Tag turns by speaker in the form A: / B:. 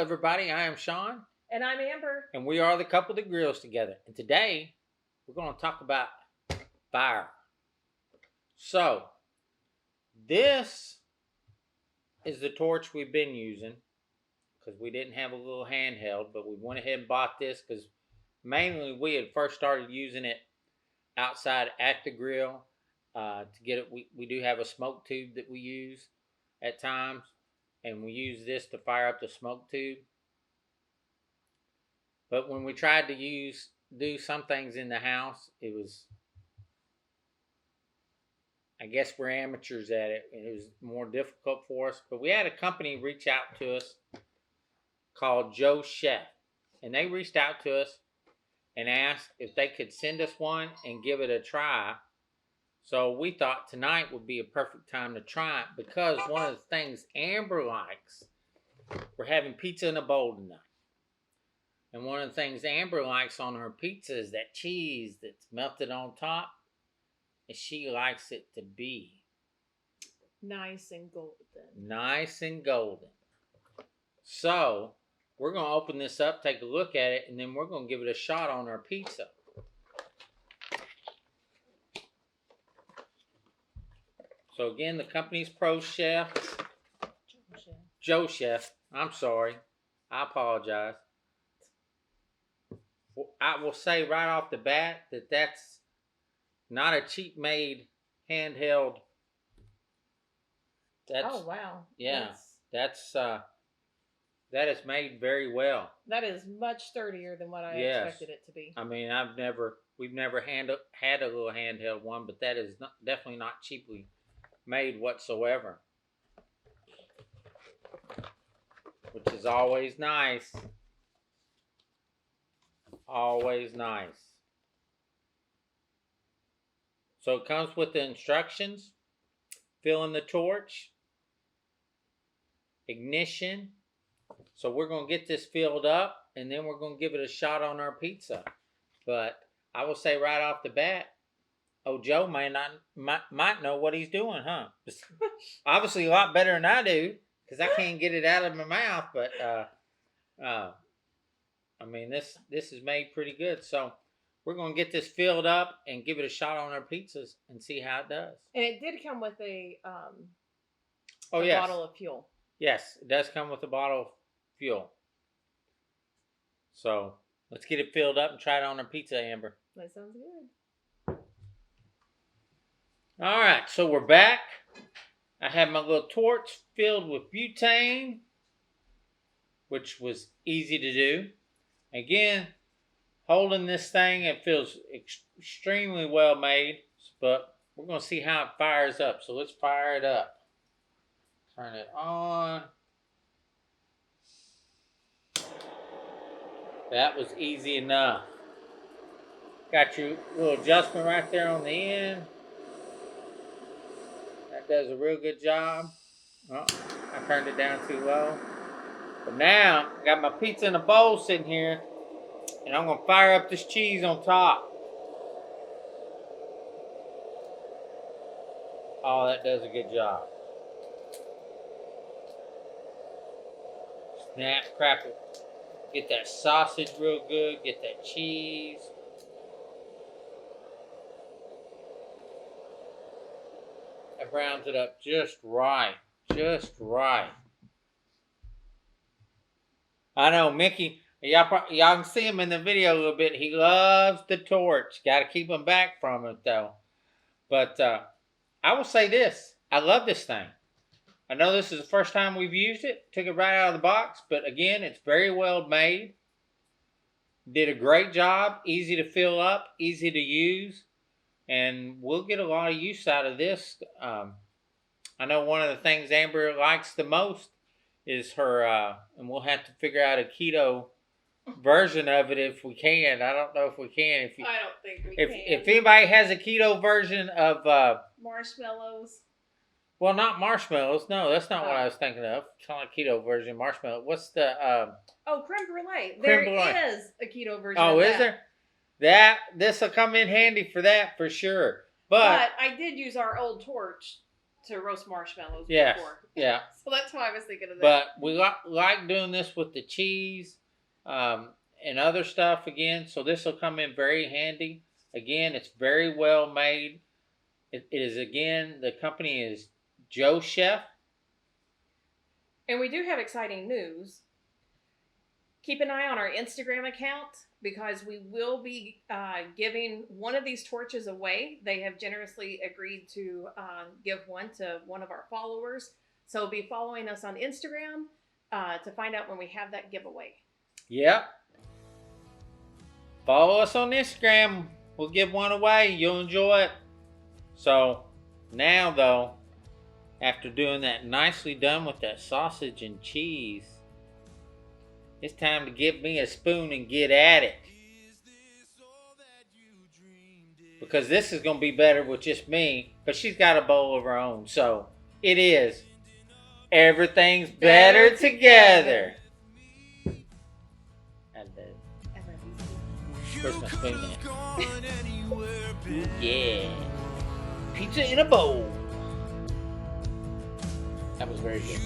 A: everybody. I am Sean.
B: And I'm Amber.
A: And we are the couple that grills together. And today, we're going to talk about fire. So, this is the torch we've been using because we didn't have a little handheld, but we went ahead and bought this because mainly we had first started using it outside at the grill to get it. We do have a smoke tube that we use at times, and we use this to fire up the smoke tube. But when we tried to do some things in the house, it was, I guess we're amateurs at it, and it was more difficult for us. But we had a company reach out to us called Sauce Shoppe, and they reached out to us and asked if they could send us one and give it a try. So we thought tonight would be a perfect time to try it because one of the things Amber likes, we're having pizza in a bowl tonight. And one of the things Amber likes on her pizza is that cheese that's melted on top. And she likes it to be
B: nice and golden.
A: Nice and golden. So we're going to open this up, take a look at it, and then we're going to give it a shot on our pizza. So again, the company's Sauce Shoppe. I'm sorry. I apologize. I will say right off the bat that that's not a cheap made handheld.
B: Oh wow.
A: Yeah. That is made very well.
B: That is much sturdier than what I expected it to be.
A: I mean, we've never had a little handheld one, but that is definitely not cheaply made whatsoever. Which is always nice. Always nice. So it comes with the instructions. Filling the torch. Ignition. So we're going to get this filled up and then we're going to give it a shot on our pizza. But I will say right off the bat, Joe might know what he's doing, huh? Obviously a lot better than I do because I can't get it out of my mouth. But I mean, this is made pretty good. So we're going to get this filled up and give it a shot on our pizzas and see how it does.
B: And it did come with a
A: yes.
B: bottle of fuel.
A: Yes, it does come with a bottle of fuel. So let's get it filled up and try it on our pizza, Amber.
B: That sounds good.
A: All right, so we're back. I have my little torch filled with butane, which was easy to do. Again, holding this thing, it feels extremely well made, but we're going to see how it fires up. So let's fire it up. Turn it on. That was easy enough. Got your little adjustment right there on the end. That does a real good job. Oh, I turned it down too low. But now, I got my pizza in a bowl sitting here, and I'm going to fire up this cheese on top. Oh, that does a good job. Snap, crackle. Get that sausage real good. Get that cheese. That browns it up just right. Just right. I know Mickey, y'all can see him in the video a little bit. He loves the torch. Got to keep him back from it though. But I will say this. I love this thing. I know this is the first time we've used it. Took it right out of the box. But again, it's very well made. Did a great job. Easy to fill up. Easy to use. And we'll get a lot of use out of this. I know one of the things Amber likes the most is her, and we'll have to figure out a keto version of it if we can. I don't know if we can.
B: I don't think we can.
A: If anybody has a keto version of
B: marshmallows.
A: Well, not marshmallows. No, that's not what I was thinking of. Kind of keto version marshmallow. What's the
B: creme brulee. There is a keto version.
A: Oh, is there? This will come in handy for that for sure. But
B: I did use our old torch to roast marshmallows
A: Yeah,
B: before.
A: yeah.
B: So that's why I was thinking of that.
A: But we like doing this with the cheese and other stuff again. So this will come in very handy. Again, it's very well made. It is, again, the company is Joe Chef.
B: And we do have exciting news. Keep an eye on our Instagram account because we will be giving one of these torches away. They have generously agreed to give one to one of our followers. So be following us on Instagram to find out when we have that giveaway.
A: Yep. Follow us on Instagram. We'll give one away. You'll enjoy it. So now, though, after doing that nicely done with that sausage and cheese, it's time to get me a spoon and get at it. Because this is going to be better with just me. But she's got a bowl of her own. So it is. Everything's better together. Where's my spoon at? Ooh, yeah. Pizza in a bowl. That was very good.